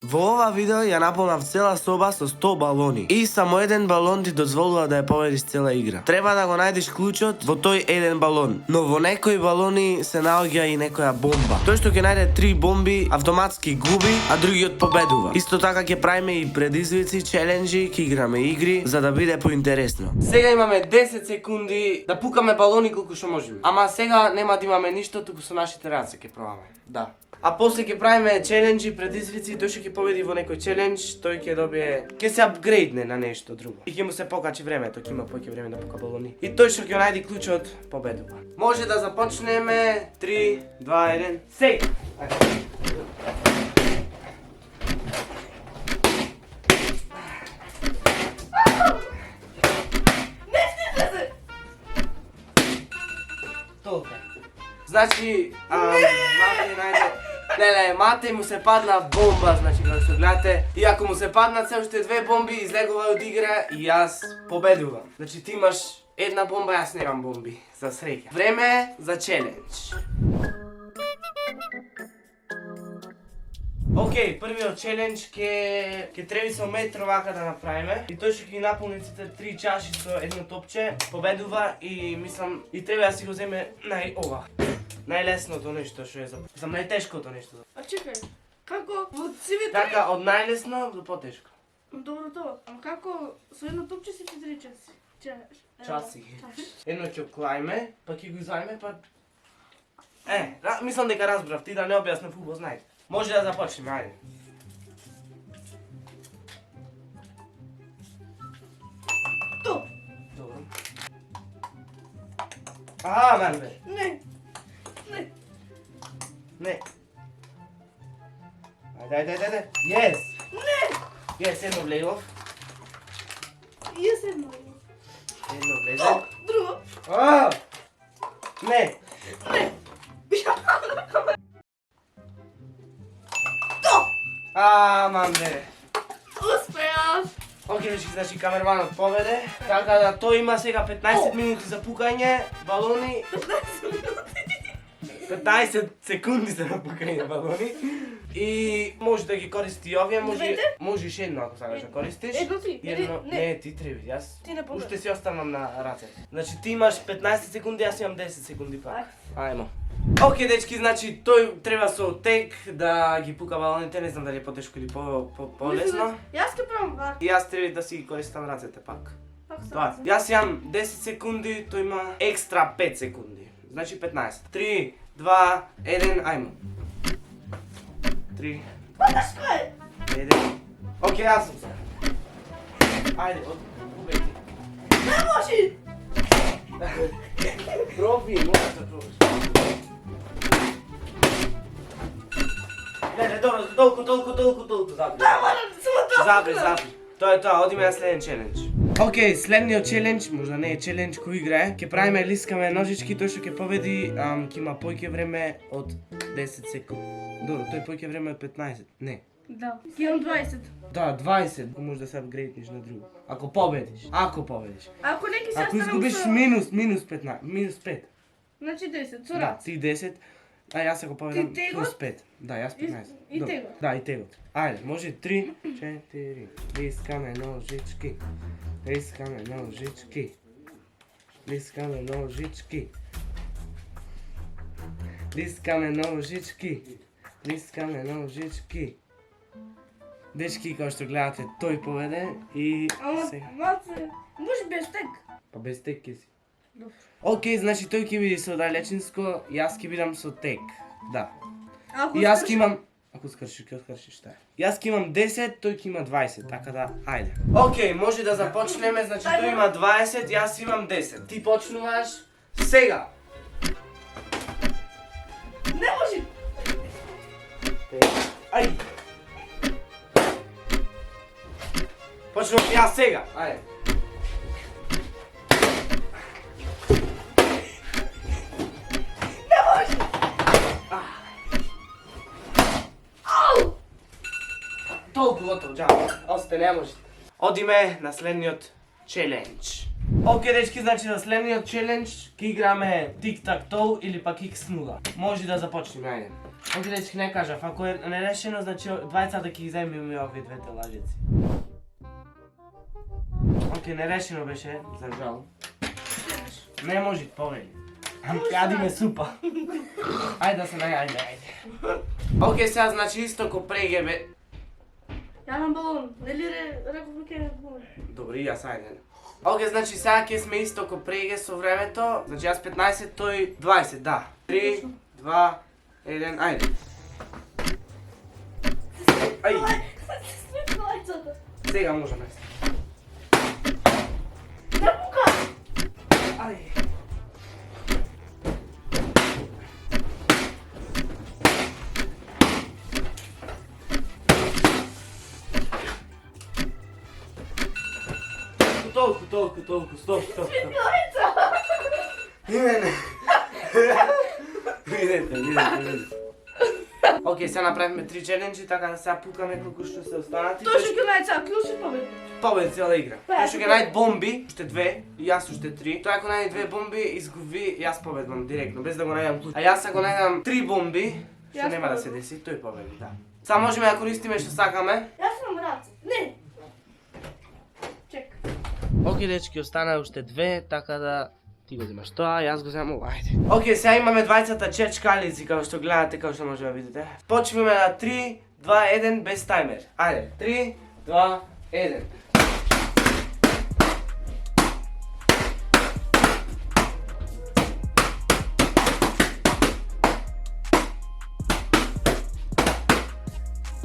Во ова видео ја наполнав цела соба со 100 балони. И само еден балон ти дозволува да ја победиш цела игра. Треба да го најдеш клучот во тој еден балон. Но во некои балони се наоѓа и некоја бомба. Тој што ќе најде 3 бомби автоматски губи, а другиот победува. Исто така ќе правиме и предизвици, челенџи, ќе играме игри за да биде поинтересно. Сега имаме 10 секунди да пукаме балони колку што можеме. Ама сега нема да имаме ништо, туку со нашите раце ќе пробаме. Да. А после ќе правиме челенџи, предизвици, тој што ќе победи во некој челендж, тој ќе добие, ќе се апгрейдне на нешто друго. И ќе му се покачи времето, ќе има повеќе време да пука балони. И тој што ќе најди клучот победува. Може да започнеме 3, 2, 1, сега. Толку. Значи, Мате најде. Леле, Мате му се падна бомба, значи како што гледате. И ако му се паднат се уште 2 бомби, излегува од игра и јас победувам. Значи ти имаш една бомба, јас немам бомби. За среќа. Време е за челендж. Океј, првиот челендж ќе треба со метро вака да направиме. И тој што ќе ги наполни сите 3 чаши со едно топче, победува и мислам и треба да си го земе најлесното нешто што е за најтешкото нешто. А чекај, како во цивите... Така, од најлесно до потешко. Добро тоа, ама како со едно топче си 3 часи? Часи. Едно ќе клајме, па ќе го изајме, па... Мислам дека разбрав, ти да не објаснав убаво, знаеш. Може да започнеме, ајде. То! Добро. Манбе. Не. Не. Ајде. Јес! Не! Јес, едно влегов. Јас едно. Едно влезе. Друго. Не. Не. Манбе. Успеав. Океј, значи камерманот победе. Така да тој има сега 15 минути за пукање балони. 15 секунди за пукање балони. И може да ги користи овие, можеш едно ако сакаш да користиш. Едно ти? Не, ти треба, јас. Ти не победи. Уште си останам на раце. Значи ти имаш 15 секунди, јас имам 10 секунди пак. Ајмо. Океј, дечки, значи тој треба со тек да ги пука балоните, не знам дали е потешко или полесно. Јас ќе правам вака. И јас треба да си ги користам рацете пак. Тоа. Јас имам 10 секунди, тој има екстра 5 секунди. Значи 15. 3, 2, 1, ајмо. 3, Потешко е! 1. Океј, јас сум сега. Ајде, убејте. Не може! Проби, можеш да пробаш. Не, добро, толку, забри. Да, морам само тоа. Забри. Тоа е тоа, одиме на следен челендж. Океј, следниот челендж, можда не е челендж кој игра е, ќе правиме лискаме ножички, тој што ќе победи, ќе има појќе време од 10 секунди. Добро, тој појќе време од 15, не. Да, ќе имам 20. Да, 20, може да се апгрейднеш на друго. Ако победиш. Ако не ќе се Ако останам изгубиш со... минус 5. Значи 10, со Да, рац. ти 10, а јас ако победам Ти тегот? плюс 5. Да, јас 15. И Добро. тегот? Да, и тегот. Ајде, може 3, 4, лискаме ножички. Лискаме ножички. Лискаме ножички. Лискаме ножички. Лискаме ножички. Дечки, како што гледате, тој поведе и Ама, сега. маце, може без тек. Па без тек ќе си. Добро. Океј, значи тој ќе биде со далечинско, јас ќе бидам со тек. Да. Ако И јас скрши- ќе имам... Ако скршиш, што е? Јас ќе имам 10, тој ќе има 20, така да, ајде. Океј, може да започнеме, значи тој има 20, јас имам 10. Ти почнуваш сега. Не може! Ај! Почнувам јас сега, ајде. Не може! Ау! Толку готово, джаба. Осте, не можете. Одиме на следниот челендж. Океј, дечки, значи на следниот челендж ќе играме тик-так-тоу или пак X0. Може да започнеме, ајде. Окей, дечки, не кажав, ако е нерешено, значи двајцата ќе ги земиме овие двете лажици. Окей, нерешено беше, за жал. Не може, повели. Јадиме супа. Ајде да се најајме, ајде. Окей, сега значи исто ко преге бе. Јадам балон. Нели реков ми ке балон? Добри, јас ајде. Окей, значи сега ќе сме исто ко преге со времето. Значи јас 15, тој 20, да. 3, 2, 1, ајде. Ај, сега можеме. Не пука! Ај. Толку, стоп. Не. Видете. Окей, сега направиме 3 челенџи, така да сега пукаме колку што се останати. Тој што ќе најца, клучи победи. Победи цела игра. Тој што ќе најде бомби, уште 2, и јас уште 3. Тој ако најде 2 бомби, изгуби, јас победувам директно, без да го најдам клуч. А јас ако најдам 3 бомби, што Јас нема да победувам. се деси, тој победи, да. Сега можеме да користиме што сакаме. Јас имам раце. Не. Чек. Окей, дечки, остана уште 2, така да ти го земаш тоа, јас го земам ова, ајде. Окей, сега имаме двајцата чечкалици, како што гледате, како што може да видите. Почваме на 3, 2, 1, без таймер. Ајде, 3, 2, 1.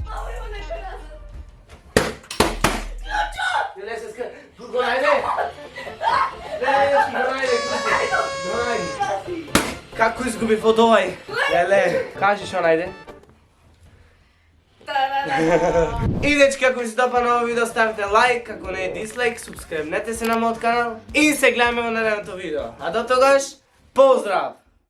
Ау, има нека раце. Не се ска... Го најде! Го најде! Како изгуби од овај? Еле, кажи што најде. И дечки, ако ви се допадна ово видео, ставите лайк, ако не е дислайк, субскрибнете се на мојот канал и се гледаме во наредното видео. А до тогаш, поздрав!